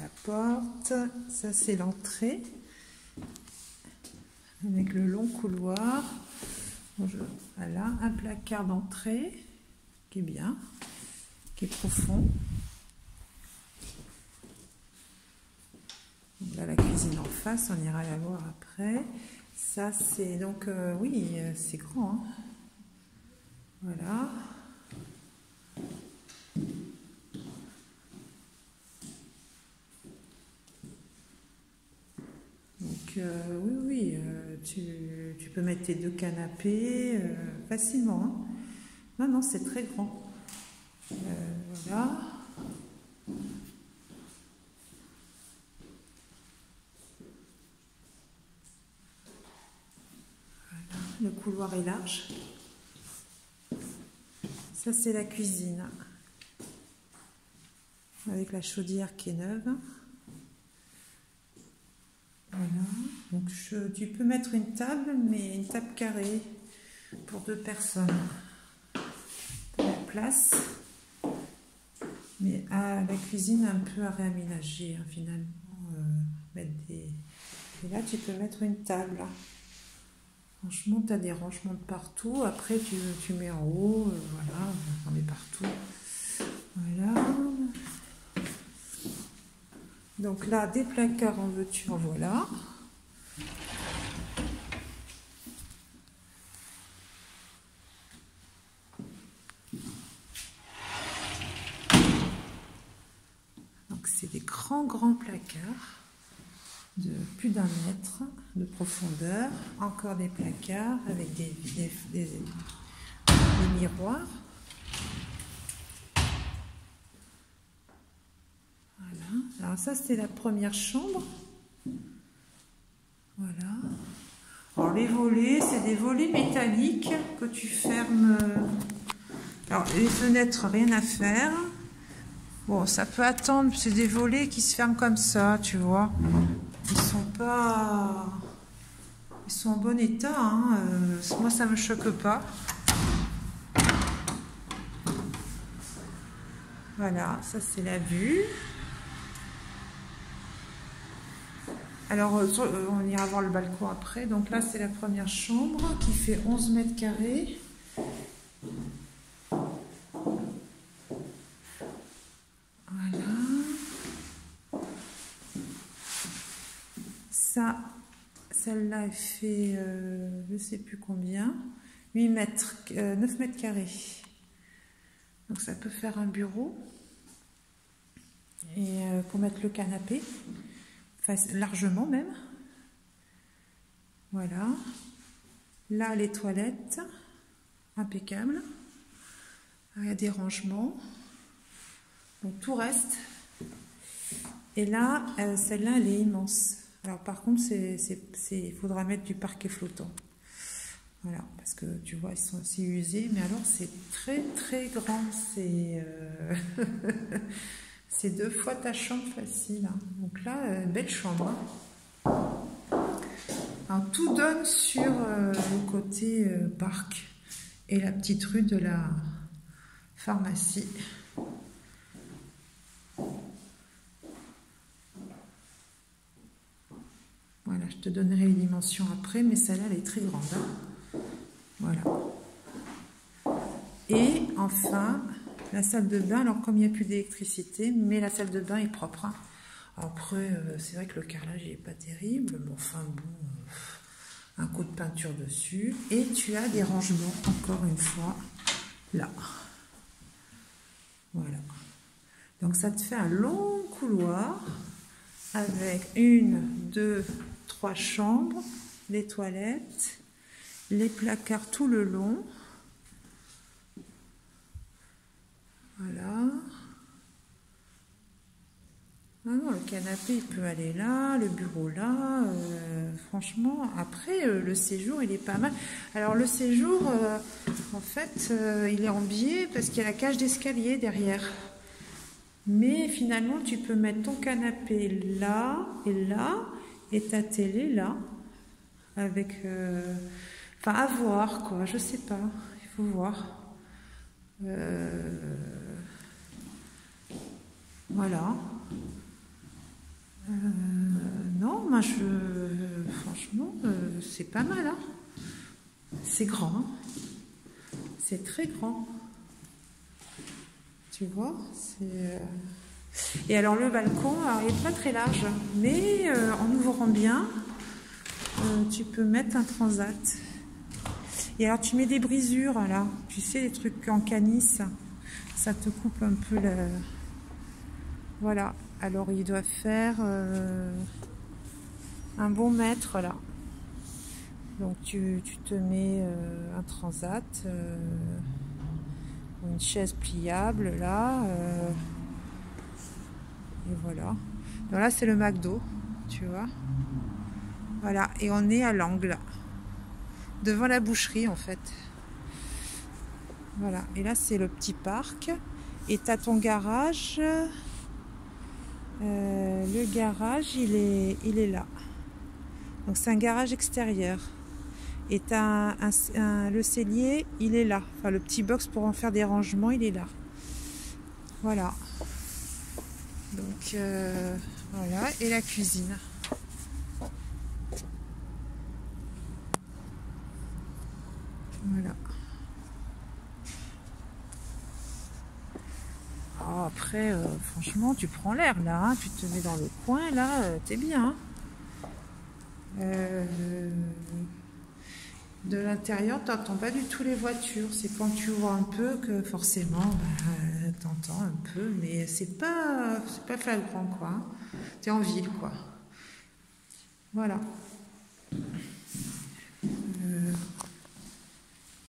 la porte. Ça, c'est l'entrée. Avec le long couloir. Voilà, un placard d'entrée qui est bien, qui est profond. Donc là, la cuisine en face, on ira la voir après. Ça, c'est donc, oui, c'est grand. Hein. Voilà. Donc, oui, tu peux mettre tes 2 canapés facilement. Hein. Non, non, c'est très grand. Voilà. Le couloir est large. Ça, c'est la cuisine. Avec la chaudière qui est neuve. Voilà. Donc, tu peux mettre une table, mais une table carrée pour 2 personnes. De la place. Mais la cuisine un peu à réaménager, hein, finalement. Et là, tu peux mettre une table. Franchement, tu as des rangements de partout. Après, tu mets en haut. Voilà, on met partout. Voilà. Donc là, des placards en veux-tu, en voilà. Donc c'est des grands placards de plus d'1 mètre de profondeur. Encore des placards avec des miroirs. Voilà. Alors ça, c'est la première chambre. Voilà. Alors les volets, c'est des volets métalliques que tu fermes. Alors les fenêtres, rien à faire. Bon, ça peut attendre, c'est des volets qui se ferment comme ça, tu vois. Ils sont en bon état, hein. Moi, ça me choque pas. Voilà, ça c'est la vue. Alors, on ira voir le balcon après. Donc là, c'est la première chambre qui fait 11 mètres carrés. Voilà. Celle-là, elle fait, je ne sais plus combien, 9 mètres carrés. Donc ça peut faire un bureau. Et pour mettre le canapé. Largement même. Voilà. Là, les toilettes. Impeccable. Il y a des rangements. Donc tout reste. Et là, celle-là, elle est immense. Alors par contre, il faudra mettre du parquet flottant. Voilà, parce que tu vois, ils sont aussi usés. Mais alors, c'est très grand. C'est 2 fois ta chambre facile. Hein. Donc là, belle chambre. Hein. Alors, tout donne sur le côté parc et la petite rue de la pharmacie. Voilà, je te donnerai les dimensions après, mais celle-là, elle est très grande. Hein. Voilà. Et enfin, la salle de bain, alors comme il n'y a plus d'électricité, mais la salle de bain est propre. Hein. Après, c'est vrai que le carrelage n'est pas terrible, mais enfin bon, un coup de peinture dessus. Et tu as des rangements, encore une fois, là. Voilà. Donc ça te fait un long couloir avec 1, 2, 3 chambres, les toilettes, les placards tout le long. Voilà. Ah non, le canapé, il peut aller là, le bureau là. Franchement, après, le séjour, il est pas mal. Alors, le séjour, en fait, il est en biais parce qu'il y a la cage d'escalier derrière. Mais finalement, tu peux mettre ton canapé là, et ta télé là, avec... Enfin, à voir, quoi, je sais pas, il faut voir. Voilà. Non, moi franchement, c'est pas mal. Hein. C'est grand. Hein. C'est très grand. Tu vois, et alors le balcon, alors, il n'est pas très large, mais en ouvrant bien, tu peux mettre un transat. Et alors tu mets des brisures là, tu sais, des trucs en canis, ça te coupe un peu le... Voilà, alors il doit faire un bon mètre là. Donc tu te mets un transat, une chaise pliable là, et voilà. Donc là c'est le McDo, tu vois. Voilà, et on est à l'angle, devant la boucherie en fait. Voilà, et là c'est le petit parc, et tu as ton garage. Le garage il est là. Donc c'est un garage extérieur. Et le cellier, il est là. Enfin, le petit box pour en faire des rangements, il est là. Voilà. Donc, voilà. Et la cuisine. Voilà. Oh, après, franchement, tu prends l'air, là. Hein. Tu te mets dans le coin, là. T'es bien. Hein. De l'intérieur, tu n'entends pas du tout les voitures. C'est quand tu vois un peu que forcément, tu entends un peu, mais c'est pas flagrant, quoi. Tu es en ville, quoi. Voilà.